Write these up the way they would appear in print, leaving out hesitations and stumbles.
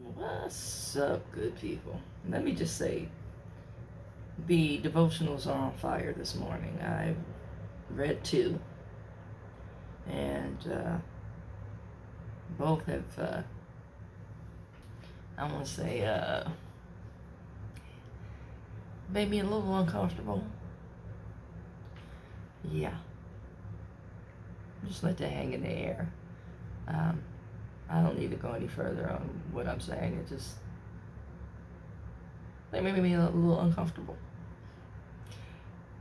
What's up, good people? Let me just say, the devotionals are on fire this morning. I read two, and both have, I want to say, made me a little uncomfortable. Yeah, just let that hang in the air. Um, I don't need to go any further on what I'm saying. It just, they made me a little uncomfortable.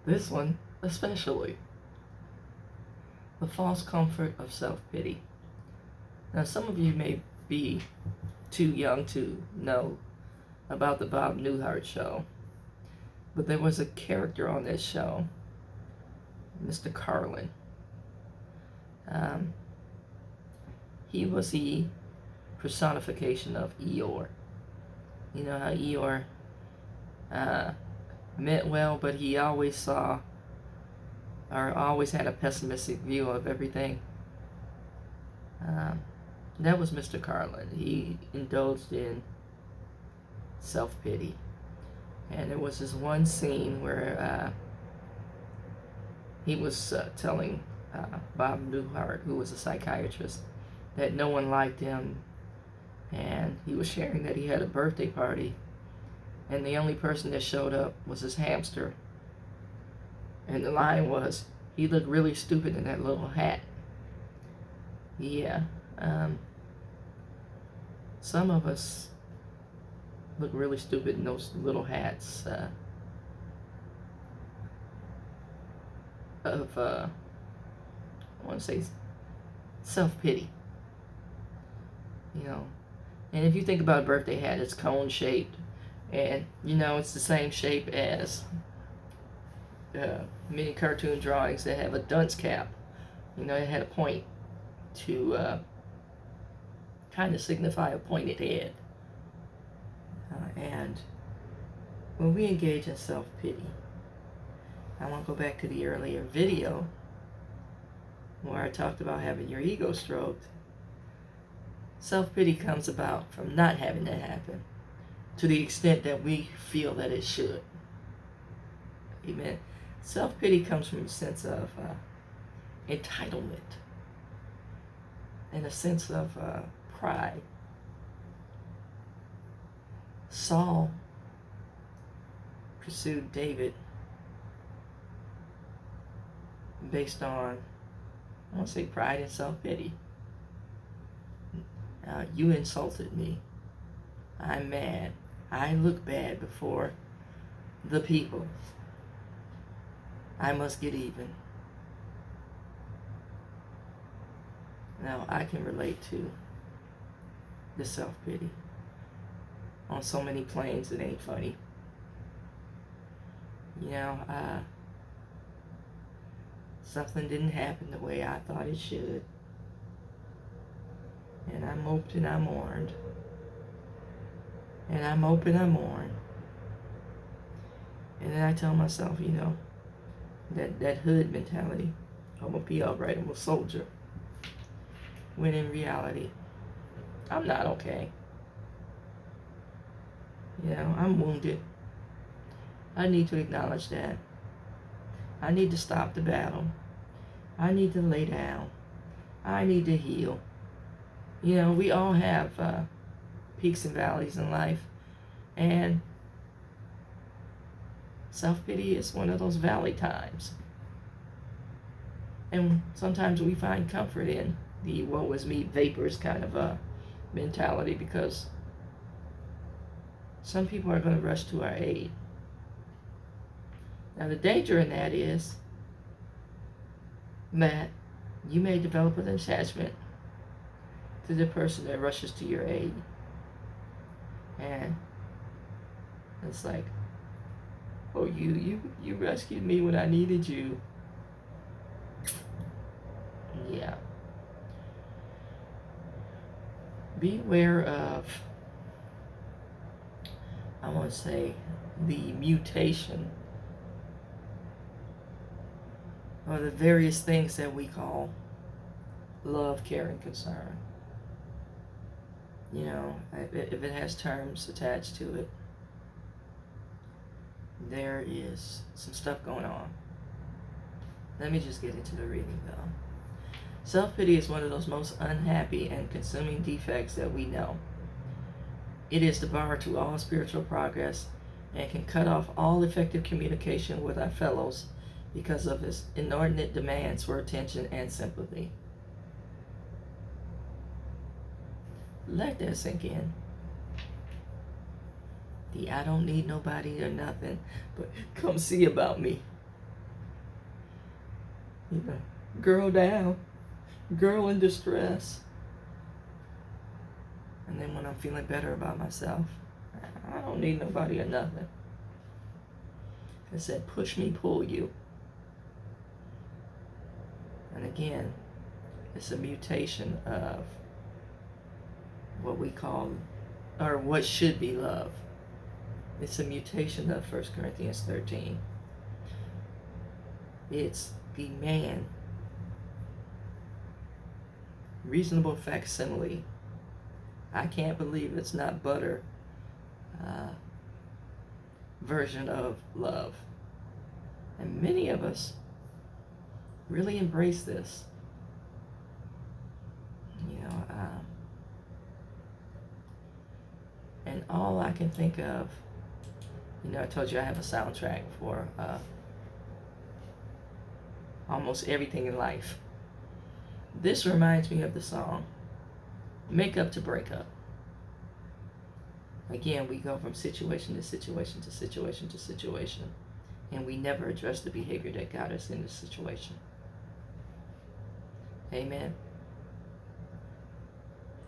This one, especially. The false comfort of self-pity. Now, some of you may be too young to know about the Bob Newhart show, but there was a character on this show, Mr. Carlin. He was the personification of Eeyore. You know how Eeyore meant well, but he always saw or always had a pessimistic view of everything. That was Mr. Carlin. He indulged in self-pity. And there was this one scene where he was telling Bob Newhart, who was a psychiatrist, that no one liked him. And he was sharing that he had a birthday party, and the only person that showed up was his hamster. And the line was, he looked really stupid in that little hat. Yeah. Some of us look really stupid in those little hats of, I want to say, self-pity. You know, and if you think about a birthday hat, it's cone-shaped, and, you know, it's the same shape as many cartoon drawings that have a dunce cap. You know, it had a point to kind of signify a pointed head. And when we engage in self-pity, I want to go back to the earlier video where I talked about having your ego stroked. Self-pity comes about from not having that happen to the extent that we feel that it should. Amen. Self-pity comes from a sense of entitlement and a sense of pride. Saul pursued David based on, I want to say, pride and self-pity. You insulted me. I'm mad. I look bad before the people. I must get even. Now, I can relate to the self-pity on so many planes it ain't funny. You know, something didn't happen the way I thought it should. And I moped and I mourned. And I mope and I mourn. And then I tell myself, you know, that hood mentality, I'm going to be alright, I'm a soldier. When in reality, I'm not okay. You know, I'm wounded. I need to acknowledge that. I need to stop the battle. I need to lay down. I need to heal. You know, we all have peaks and valleys in life, and self-pity is one of those valley times. And sometimes we find comfort in the woe is me vapors kind of a mentality, because some people are going to rush to our aid. Now, the danger in that is that you may develop an attachment to the person that rushes to your aid. And it's like, oh, you rescued me when I needed you. Yeah. Beware of, I want to say, the mutation or the various things that we call love, care, and concern. You know, if it has terms attached to it, there is some stuff going on. Let me just get into the reading though. Self-pity is one of those most unhappy and consuming defects that we know. It is the bar to all spiritual progress and can cut off all effective communication with our fellows because of its inordinate demands for attention and sympathy. Let that sink in. The I don't need nobody or nothing, but come see about me. You know, girl down, girl in distress. And then when I'm feeling better about myself, I don't need nobody or nothing. It said, push me, pull you. And again, it's a mutation of what we call, or what should be love. It's a mutation of 1 Corinthians 13. It's the man, reasonable facsimile. I can't believe it's not butter version of love. And many of us really embrace this. You know, and all I can think of, you know, I told you I have a soundtrack for almost everything in life. This reminds me of the song Make Up to Break Up. Again, we go from situation to situation to situation to situation, and we never address the behavior that got us in this situation. Amen.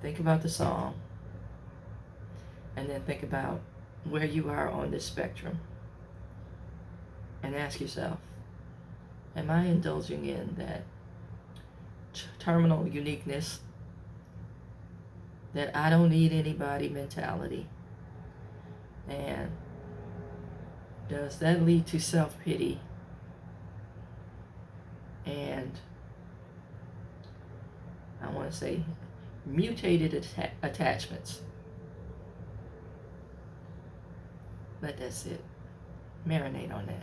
Think about the song, and then think about where you are on this spectrum, and ask yourself, am I indulging in that terminal uniqueness, that I don't need anybody mentality? And does that lead to self-pity and, I want to say, mutated attachments? Let that sit. Marinate on that.